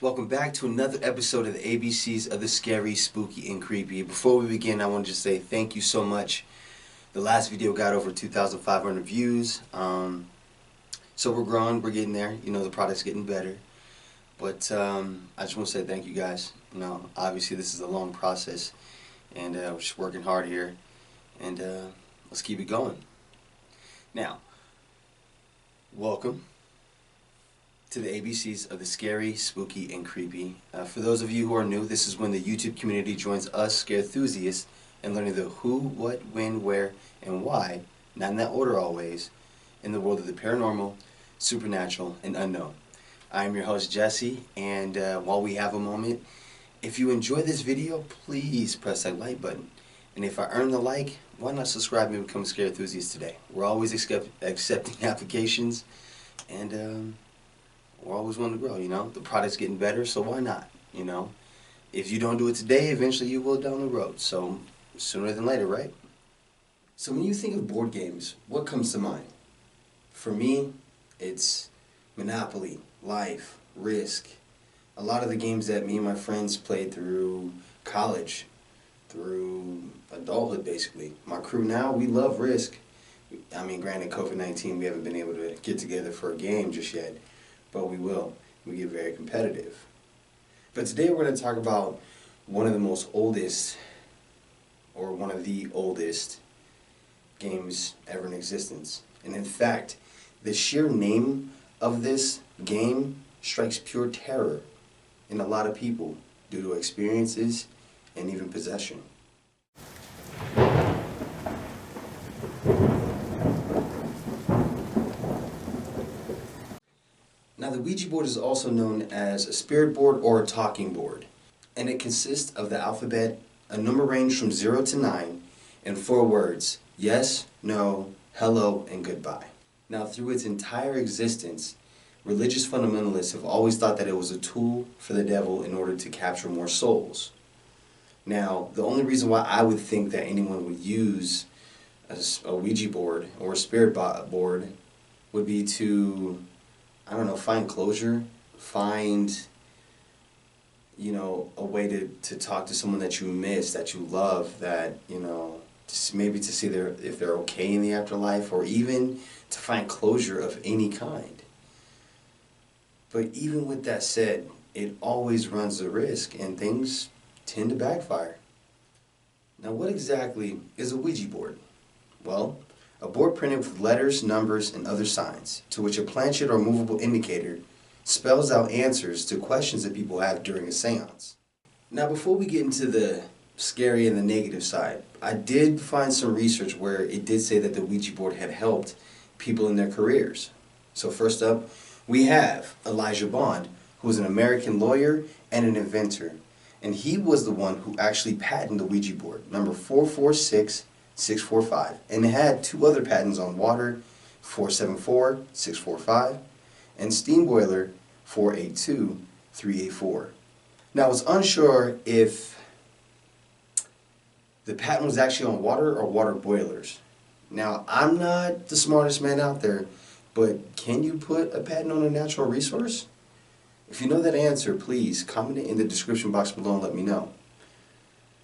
Welcome back to another episode of the ABCs of the Scary, Spooky, and Creepy. Before we begin, I want to just say thank you so much. The last video got over 2,500 views. So we're growing, we're getting there. You know, the product's getting better. But I just want to say thank you guys. You know, obviously this is a long process, and we're just working hard here. And let's keep it going. Now, welcome to the ABCs of the Scary, Spooky, and Creepy. For those of you who are new, this is when the YouTube community joins us, Scare-thusiasts, in learning the who, what, when, where, and why, not in that order always, in the world of the paranormal, supernatural, and unknown. I am your host, Jesse, and while we have a moment, if you enjoy this video, please press that like button. And if I earn the like, why not subscribe and become a Scare-thusiast today? We're always accepting applications, and we're always wanting to grow, you know. The product's getting better, so why not, you know. If you don't do it today, eventually you will down the road. So sooner than later, right? So when you think of board games, what comes to mind? For me, it's Monopoly, Life, Risk. A lot of the games that me and my friends played through college, through adulthood basically. My crew now, we love Risk. I mean, granted, COVID-19, we haven't been able to get together for a game just yet. But we will. We get very competitive. But today we're going to talk about one of the most oldest, or one of the oldest games ever in existence. And in fact, the sheer name of this game strikes pure terror in a lot of people due to experiences and even possession. Now, the Ouija board is also known as a spirit board or a talking board, and it consists of the alphabet, a number range from 0 to 9, and 4 words: yes, no, hello, and goodbye. Now, through its entire existence, religious fundamentalists have always thought that it was a tool for the devil in order to capture more souls. Now, the only reason why I would think that anyone would use a Ouija board or a spirit board would be to, I don't know, find closure, find, you know, a way to talk to someone that you miss, that you love, that, you know, maybe to see if they're okay in the afterlife, or even to find closure of any kind. But even with that said, it always runs the risk, and things tend to backfire. Now, what exactly is a Ouija board? Well, a board printed with letters, numbers, and other signs, to which a planchette or movable indicator spells out answers to questions that people have during a seance. Now, before we get into the scary and the negative side, I did find some research where it did say that the Ouija board had helped people in their careers. So first up, we have Elijah Bond, who is an American lawyer and an inventor. And he was the one who actually patented the Ouija board, number 446645, and it had 2 other patents on water, 474645, and steam boiler, 482384. Now, I was unsure if the patent was actually on water or water boilers. Now, I'm not the smartest man out there, but can you put a patent on a natural resource? If you know that answer, please comment it in the description box below and let me know.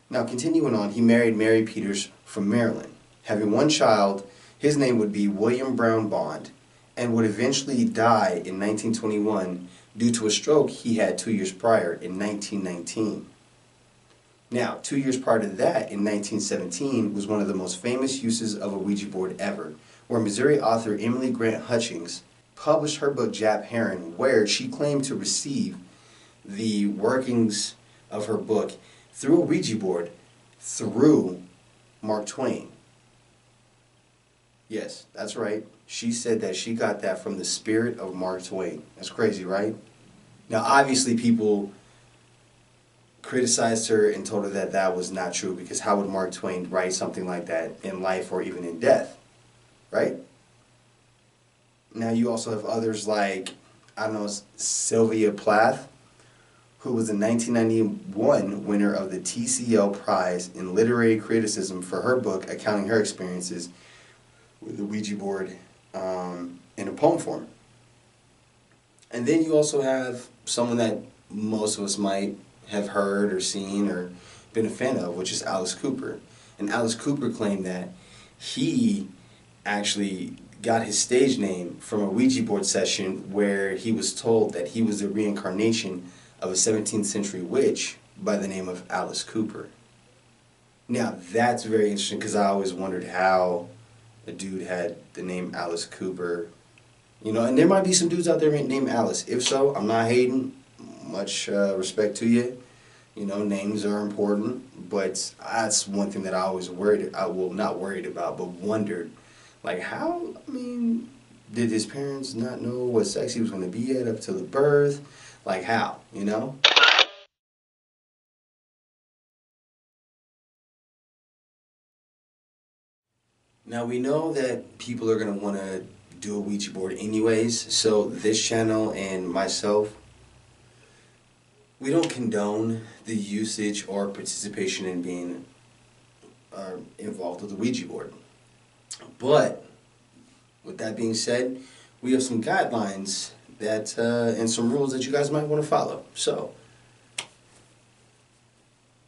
Now, continuing on, he married Mary Peters from Maryland. Having 1 child, his name would be William Brown Bond, and would eventually die in 1921 due to a stroke he had 2 years prior in 1919. Now, 2 years prior to that, in 1917, was one of the most famous uses of a Ouija board ever, where Missouri author Emily Grant Hutchings published her book Jap Heron, where she claimed to receive the workings of her book through a Ouija board through Mark Twain. Yes, that's right. She said that she got that from the spirit of Mark Twain. That's crazy, right? Now, obviously, people criticized her and told her that that was not true, because how would Mark Twain write something like that in life or even in death, right? Now, you also have others like, I don't know, Sylvia Plath, who was the 1991 winner of the TCL Prize in Literary Criticism for her book accounting her experiences with the Ouija board in a poem form. And then you also have someone that most of us might have heard or seen or been a fan of, which is Alice Cooper. And Alice Cooper claimed that he actually got his stage name from a Ouija board session where he was told that he was the reincarnation of a 17th century witch by the name of Alice Cooper. Now, that's very interesting, because I always wondered how a dude had the name Alice Cooper. You know, and there might be some dudes out there named Alice. If so, I'm not hating. Much respect to you. You know, names are important, but that's one thing that I always not worried about, but wondered, like, how, I mean, did his parents not know what sex he was going to be at up till the birth? Like, how, you know? Now, we know that people are going to want to do a Ouija board anyways, so this channel and myself, we don't condone the usage or participation in being involved with the Ouija board. But, with that being said, we have some guidelines that and some rules that you guys might want to follow. So,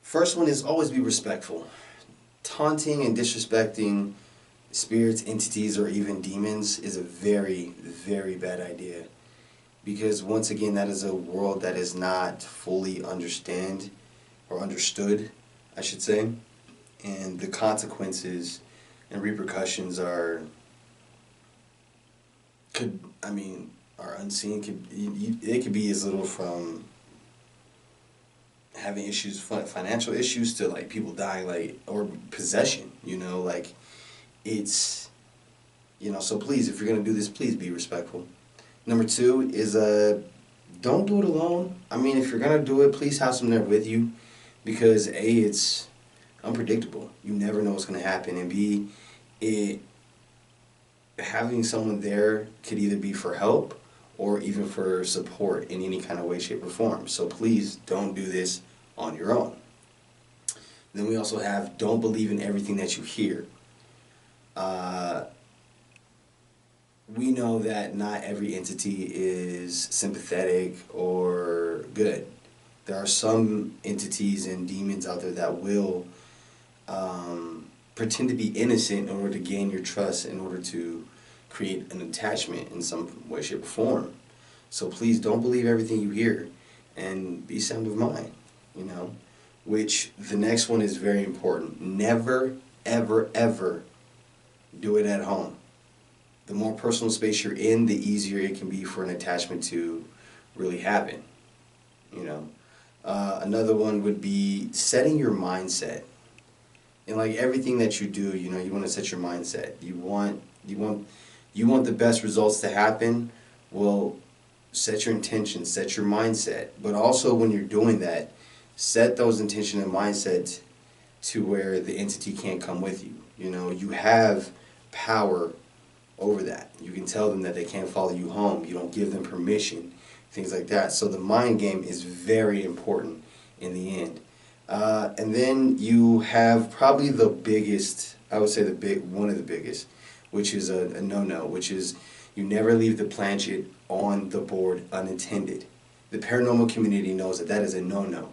first one is always be respectful. Taunting and disrespecting spirits, entities, or even demons is a very, very bad idea. Because once again, that is a world that is not fully understood, I should say. And the consequences and repercussions are unseen. It could be as little from having issues, financial issues, to like people dying, like, or possession, you know, like, it's, you know, so please, if you're going to do this, please be respectful. Number two is, don't do it alone. I mean, if you're going to do it, please have someone there with you, because A, it's unpredictable. You never know what's going to happen, and B, having someone there could either be for help or even for support in any kind of way, shape, or form. So please don't do this on your own. Then we also have, don't believe in everything that you hear. We know that not every entity is sympathetic or good. There are some entities and demons out there that will pretend to be innocent in order to gain your trust, in order to create an attachment in some way, shape, or form. So please don't believe everything you hear, and be sound of mind, you know. Which, the next one is very important. Never, ever, ever do it at home. The more personal space you're in, the easier it can be for an attachment to really happen, you know. Another one would be setting your mindset. And like everything that you do, you know, you want to set your mindset. You want the best results to happen. Well, set your intention, set your mindset. But also, when you're doing that, set those intention and mindset to where the entity can't come with you. You know, you have power over that. You can tell them that they can't follow you home. You don't give them permission, things like that. So the mind game is very important in the end. And then you have probably the biggest, I would say one of the biggest, which is a no-no, which is you never leave the planchette on the board unattended. The paranormal community knows that that is a no-no,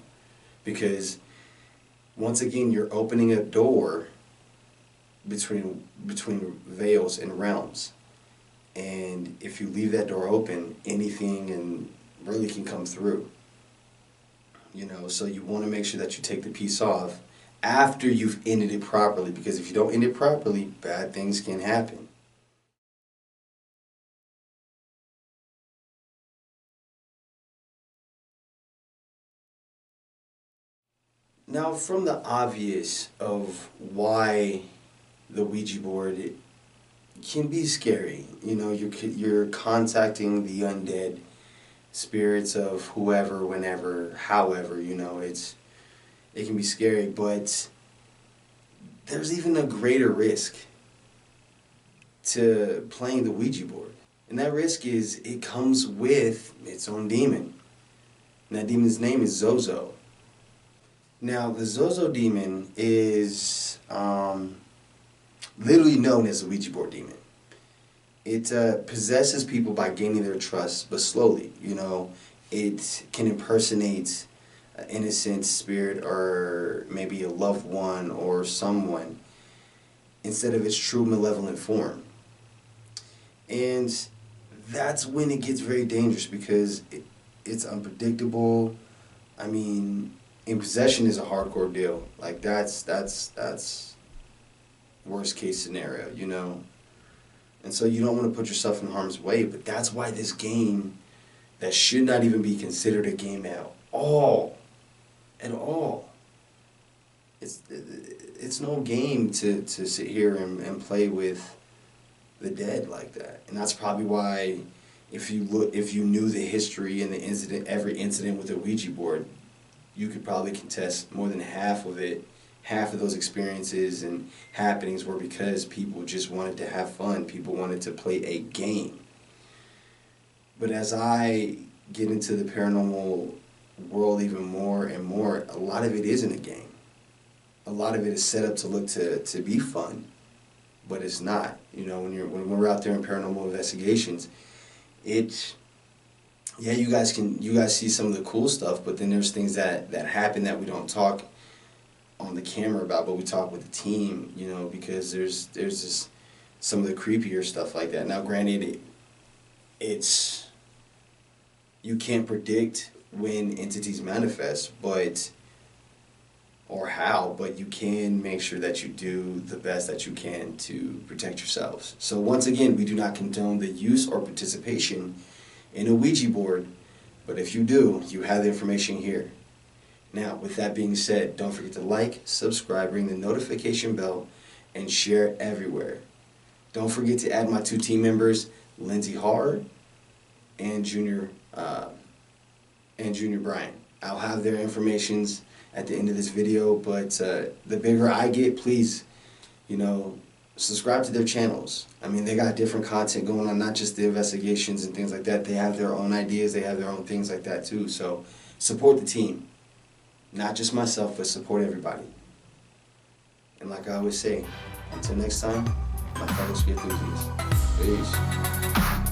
because once again, you're opening a door between veils and realms, and if you leave that door open, anything and really can come through, you know. So you want to make sure that you take the piece off after you've ended it properly, because if you don't end it properly, bad things can happen. Now, from the obvious of why the Ouija board can be scary. You know, you're contacting the undead spirits of whoever, whenever, however. You know, it can be scary, but there's even a greater risk to playing the Ouija board, and that risk is it comes with its own demon. And that demon's name is Zozo. Now, the Zozo demon is literally known as the Ouija board demon. It possesses people by gaining their trust, but slowly. You know, it can impersonate an innocent spirit or maybe a loved one or someone instead of its true malevolent form. And that's when it gets very dangerous because it's unpredictable. I mean, in possession is a hardcore deal. Like that's worst case scenario, you know. And so you don't want to put yourself in harm's way, but that's why this game that should not even be considered a game at all. It's no game to sit here and play with the dead like that. And that's probably why if you knew the history and the incident, every incident with the Ouija board, you could probably contest more than half of it. Half of those experiences and happenings were because people just wanted to have fun. People wanted to play a game. But as I get into the paranormal world even more and more, a lot of it isn't a game. A lot of it is set up to look to be fun, but it's not. You know, when we're out there in paranormal investigations, you guys see some of the cool stuff, but then there's things that happen that we don't talk on the camera about, but we talk with the team, you know, because there's just some of the creepier stuff like that. Now, granted, you can't predict when entities manifest, or how, but you can make sure that you do the best that you can to protect yourselves. So once again, we do not condone the use or participation in a Ouija board, but if you do, you have the information here. Now, with that being said, don't forget to like, subscribe, ring the notification bell, and share everywhere. Don't forget to add my two team members, Lindsay Hard and Junior Brian. I'll have their informations at the end of this video, but the bigger I get, please, you know, subscribe to their channels. I mean, they got different content going on, not just the investigations and things like that. They have their own ideas, they have their own things like that too. So support the team. Not just myself, but support everybody. And like I always say, until next time, my fellow Scare-thusiasts. Peace.